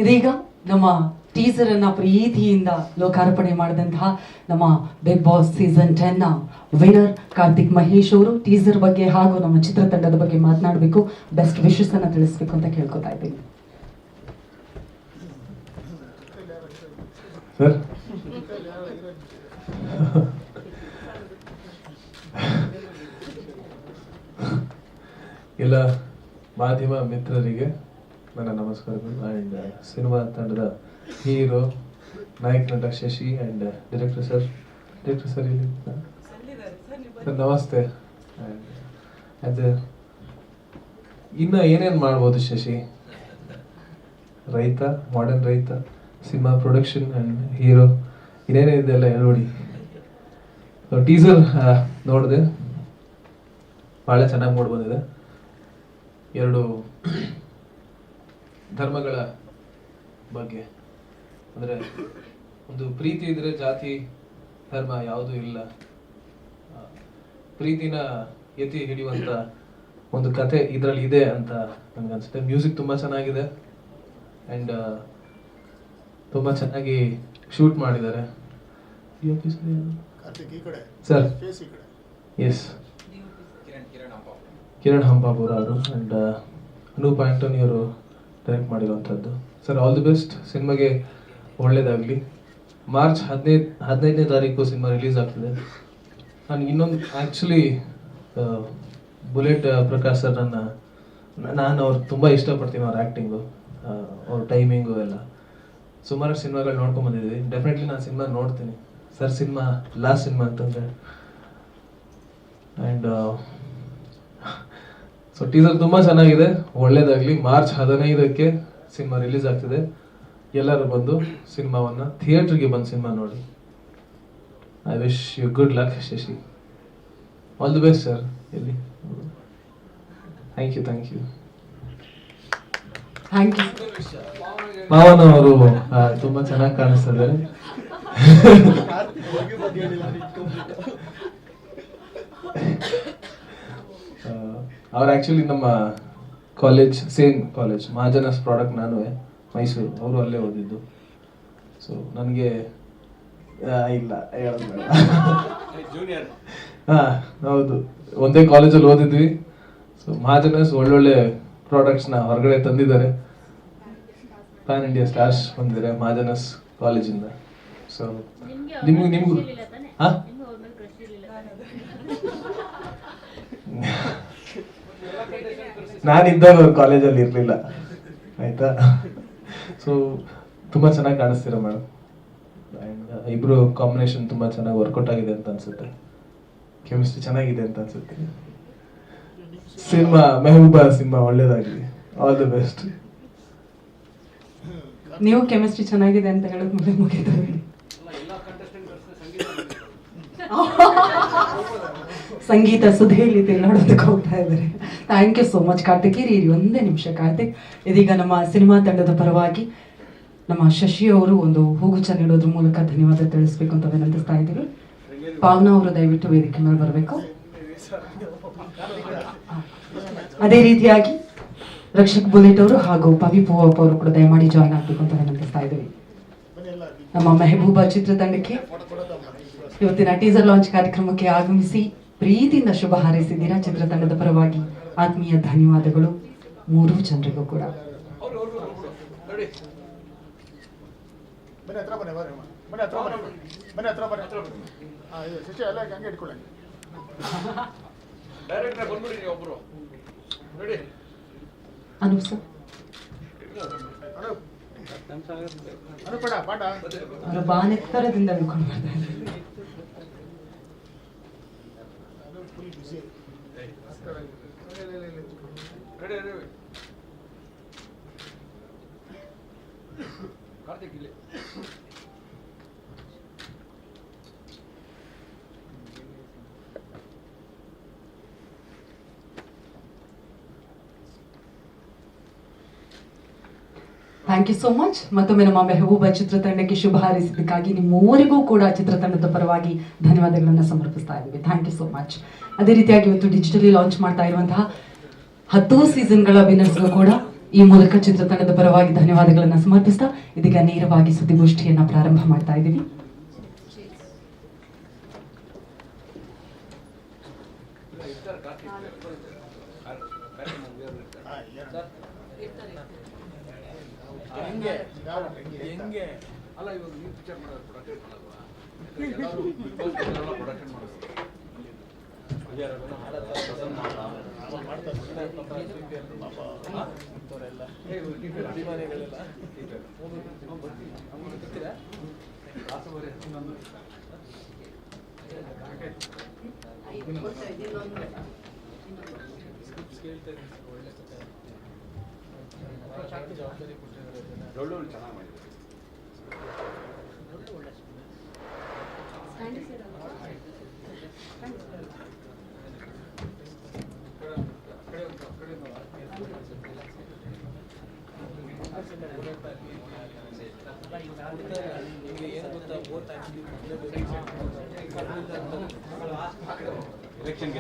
ಇದೀಗ ನಮ್ಮ ಟೀಸರ್ ಅನ್ನ ಪ್ರೀತಿಯಿಂದ ಲೋಕಾರ್ಪಣೆ ಮಾಡಿದಂತಹ ನಮ್ಮ Bigg Boss season 10 winner Karthik Mahesh ಅವರು ಟೀಸರ್ ಬಗ್ಗೆ ಹಾಗೂ ನಮ್ಮ ಚಿತ್ರತಂಡದ ಬಗ್ಗೆ ಮಾತನಾಡಬೇಕು, ಬೆಸ್ಟ್ ವಿಶಸ್ ಅನ್ನ ತಿಳಿಸ್ಬೇಕು ಅಂತ ಕೇಳ್ಕೊತಾ ಇದ್ದೀನಿ. ಸರ್ ಎಲ್ಲ ಮಾಧ್ಯಮ ಮಿತ್ರರಿಗೆ ನನ್ನ ನಮಸ್ಕಾರಗಳು. ಆ್ಯಂಡ್ ಸಿನಿಮಾ ತಂಡದ ಹೀರೋ ನಾಯಕ ನಟ ಶಶಿ ಆ್ಯಂಡ್ ಡೈರೆಕ್ಟರ್ ಸರ್ ಇಲ್ಲಿ ಸರ್ ನಮಸ್ತೆ. ಆ್ಯಂಡ್ ಇನ್ನು ಏನೇನು ಮಾಡ್ಬೋದು ಶಶಿ? ರೈತ, ಮಾಡರ್ನ್ ರೈತ, ಸಿನಿಮಾ ಪ್ರೊಡಕ್ಷನ್ ಆ್ಯಂಡ್ ಹೀರೋ ಇನ್ನೇನಿದೆ ಎಲ್ಲ ಹೇಳ್ಬಿಡಿ. ಟೀಸರ್ ನೋಡಿದೆ, ಭಾಳ ಚೆನ್ನಾಗಿ ಮೂಡಿ ಬಂದಿದೆ. ಎರಡು ಧರ್ಮಗಳ ಬಗ್ಗೆ, ಅಂದರೆ ಒಂದು ಪ್ರೀತಿ ಇದ್ರೆ ಜಾತಿ ಧರ್ಮ ಯಾವುದೂ ಇಲ್ಲ, ಪ್ರೀತಿನ ಎತ್ತಿ ಹಿಡಿಯುವಂಥ ಒಂದು ಕತೆ ಇದರಲ್ಲಿ ಇದೆ ಅಂತ ನನಗನ್ಸುತ್ತೆ. ಮ್ಯೂಸಿಕ್ ತುಂಬ ಚೆನ್ನಾಗಿದೆ ಆ್ಯಂಡ್ ತುಂಬ ಚೆನ್ನಾಗಿ ಶೂಟ್ ಮಾಡಿದ್ದಾರೆ. ಸರ್ ಎಸ್, ಕಿರಣ್ ಹಂಪಾಪುರ ಅವರು ಆ್ಯಂಡ್ ಅನೂಪ್ ಆಂಟೋನಿ ಅವರು ಡೈರೆಕ್ಟ್ ಮಾಡಿರುವಂಥದ್ದು. ಸರ್ ಆಲ್ ದಿ ಬೆಸ್ಟ್, ಸಿನಿಮಾಗೆ ಒಳ್ಳೇದಾಗಲಿ. ಮಾರ್ಚ್ 15ನೇ ತಾರೀಕು ಸಿನಿಮಾ ರಿಲೀಸ್ ಆಗ್ತದೆ. ನಾನು ಇನ್ನೊಂದು ಆ್ಯಕ್ಚುಲಿ ಬುಲೆಟ್ ಪ್ರಕಾಶ್ ಸರ್ ನಾನು ಅವ್ರು ತುಂಬ ಇಷ್ಟಪಡ್ತೀನಿ, ಅವ್ರ ಆ್ಯಕ್ಟಿಂಗು, ಅವ್ರ ಟೈಮಿಂಗು ಎಲ್ಲ. ಸುಮಾರು ಸಿನಿಮಾಗಳು ನೋಡ್ಕೊಂಡು ಬಂದಿದ್ದೀವಿ. ಡೆಫಿನೆಟ್ಲಿ ನಾನು ಸಿನಿಮಾ ನೋಡ್ತೀನಿ ಸರ್. ಸಿನಿಮಾ ಲಾಸ್ಟ್ ಸಿನಿಮಾ ಅಂತಂದರೆ ಆ್ಯಂಡ್ ಸೊ ಟೀಸರ್ ತುಂಬ ಚೆನ್ನಾಗಿದೆ, ಒಳ್ಳೇದಾಗಲಿ. ಮಾರ್ಚ್ 15ಕ್ಕೆ ಸಿನಿಮಾ ರಿಲೀಸ್ ಆಗ್ತಿದೆ. ಎಲ್ಲರೂ ಬಂದು ಸಿನಿಮಾವನ್ನು ಥಿಯೇಟ್ರಿಗೆ ಬಂದು ಸಿನಿಮಾ ನೋಡಿ. I wish you good luck Shashi. All the best sir. ಎಲ್ಲಿ ಥ್ಯಾಂಕ್ ಯು ಥ್ಯಾಂಕ್ ಯು. ಮಾವನ ಅವರು ತುಂಬ ಚೆನ್ನಾಗಿ ಕಾಣಿಸ್ತಿದ್ದಾರೆ. ಅವ್ರು ಆ್ಯಕ್ಚುಲಿ ನಮ್ಮ college, same college, Mahajanas product, ನಾನು ಮೈಸೂರು, ಅವರು ಅಲ್ಲೇ ಓದಿದ್ದು. ಸೊ ನನಗೆ ಇಲ್ಲ ಹಾಂ ಹೌದು, ಒಂದೇ ಕಾಲೇಜಲ್ಲಿ ಓದಿದ್ವಿ. ಸೊ ಮಹಾಜನಸ್ ಒಳ್ಳೊಳ್ಳೆ ಪ್ರಾಡಕ್ಟ್ಸ್ನ ಹೊರಗಡೆ ತಂದಿದ್ದಾರೆ. ಪ್ಯಾನ್ ಇಂಡಿಯಾ ಸ್ಟಾರ್ಸ್ ಬಂದಿದ್ದಾರೆ ಮಹಾಜನಸ್ ಕಾಲೇಜಿಂದ. ಸೊ ನಿಮಗೂ ಹಾಂ ನಾನಿದ್ದಾಗ ಅವ್ರು ಕಾಲೇಜಲ್ಲಿ ಇರಲಿಲ್ಲ, ಆಯಿತಾ? ಸೊ ತುಂಬ ಚೆನ್ನಾಗಿ ಕಾಣಿಸ್ತೀರ ಮೇಡಮ್. ಆ್ಯಂಡ್ ಇಬ್ಬರು ಕಾಂಬಿನೇಷನ್ ತುಂಬ ಚೆನ್ನಾಗಿ ವರ್ಕೌಟ್ ಆಗಿದೆ ಅಂತ ಅನ್ಸುತ್ತೆ. ಕೆಮಿಸ್ಟ್ರಿ ಚೆನ್ನಾಗಿದೆ ಅಂತ ಅನ್ಸುತ್ತೆ. ಸಿನಿಮಾ ಮೆಹಬೂಬಾ ಸಿನಿಮಾ ಒಳ್ಳೇದಾಗಿದೆ. All the best. ನೀವು ಕೆಮಿಸ್ಟ್ರಿ ಚೆನ್ನಾಗಿದೆ ಅಂತ ಹೇಳೋದು ಮುಂದೆ ಮುಗಿದು ಸಂಗೀತ ಸುಧೆಯಲ್ಲಿ ತಿರುಗಾಡೋದಕ್ಕೆ ಹೋಗ್ತಾ ಇದ್ದಾರೆ. Thank you so much Karthik. ಇರಿ ಒಂದೇ ನಿಮಿಷ ಕಾರ್ತಿಕ್. ಇದೀಗ ನಮ್ಮ ಸಿನಿಮಾ ತಂಡದ ಪರವಾಗಿ ನಮ್ಮ ಶಶಿ ಅವರು ಒಂದು ಹೂಗುಚ್ಛ ನೀಡೋದ್ರ ಮೂಲಕ ಧನ್ಯವಾದ ತಿಳಿಸ್ಬೇಕು ಅಂತ ವಿನಂತಿಸ್ತಾ ಇದ್ದೀವಿ. ಪಾವನಾ ಅವರು ದಯವಿಟ್ಟು ವೇದಿಕೆ ಮೇಲೆ ಬರಬೇಕು. ಅದೇ ರೀತಿಯಾಗಿ ರಕ್ಷಕ್ ಬುಲೆಟ್ ಅವರು ಹಾಗೂ ಪವಿ ಪೂವಪ್ಪ ಅವರು ಕೂಡ ದಯಮಾಡಿ ಜಾಯ್ನ್ ಆಗಬೇಕು ಅಂತ ವಿನಂತಿಸ್ತಾ ಇದ್ದೀವಿ. ನಮ್ಮ ಮೆಹಬೂಬಾ ಚಿತ್ರತಂಡಕ್ಕೆ ಇವತ್ತಿನ ಟೀಸರ್ ಲಾಂಚ್ ಕಾರ್ಯಕ್ರಮಕ್ಕೆ ಆಗಮಿಸಿ ಪ್ರೀತಿಯಿಂದ ಶುಭ ಹಾರೈಸಿದ್ದೀರಾ. ಚಿತ್ರತಂಡದ ಪರವಾಗಿ ಆತ್ಮೀಯ ಧನ್ಯವಾದಗಳು ಮೂರೂ ಜನರಿಗೂ ಕೂಡ. ಅನೂಪ್ ಸರ್ ಅವರು ಬಾನೆತ್ತರದಿಂದ ಇಳ್ಕೊಂಡು ಬರ್ತಾ ಇದ್ದಾರೆ. Thank you so much. ಮತ್ತೊಮ್ಮೆ ನಮ್ಮ ಮೆಹಬೂಬಾ ಚಿತ್ರತಂಡಕ್ಕೆ ಶುಭ ಹಾರೈಸಿದ್ದಕ್ಕಾಗಿ ನಿಮ್ಮೂರಿಗೂ ಕೂಡ ಚಿತ್ರತಂಡದ ಪರವಾಗಿ ಧನ್ಯವಾದಗಳನ್ನು ಸಮರ್ಪಿಸ್ತಾ ಇದ್ದೀವಿ. Thank you so much. ಅದೇ ರೀತಿಯಾಗಿ ಇವತ್ತು ಡಿಜಿಟಲಿ ಲಾಂಚ್ ಮಾಡ್ತಾ ಇರುವಂತಹ 10 ಸೀಸನ್ಗಳ ವಿನ್ನರ್ಸ್ಗೂ ಕೂಡ ಈ ಮೂಲಕ ಚಿತ್ರತಂಡದ ಪರವಾಗಿ ಧನ್ಯವಾದಗಳನ್ನ ಸಮರ್ಪಿಸ್ತಾ ಇದೀಗ ನೇರವಾಗಿ ಸುದ್ದಿಗೋಷ್ಠಿಯನ್ನ ಪ್ರಾರಂಭ ಮಾಡ್ತಾ ಇದ್ದೀವಿ. ಎಲೆಕ್ಷನ್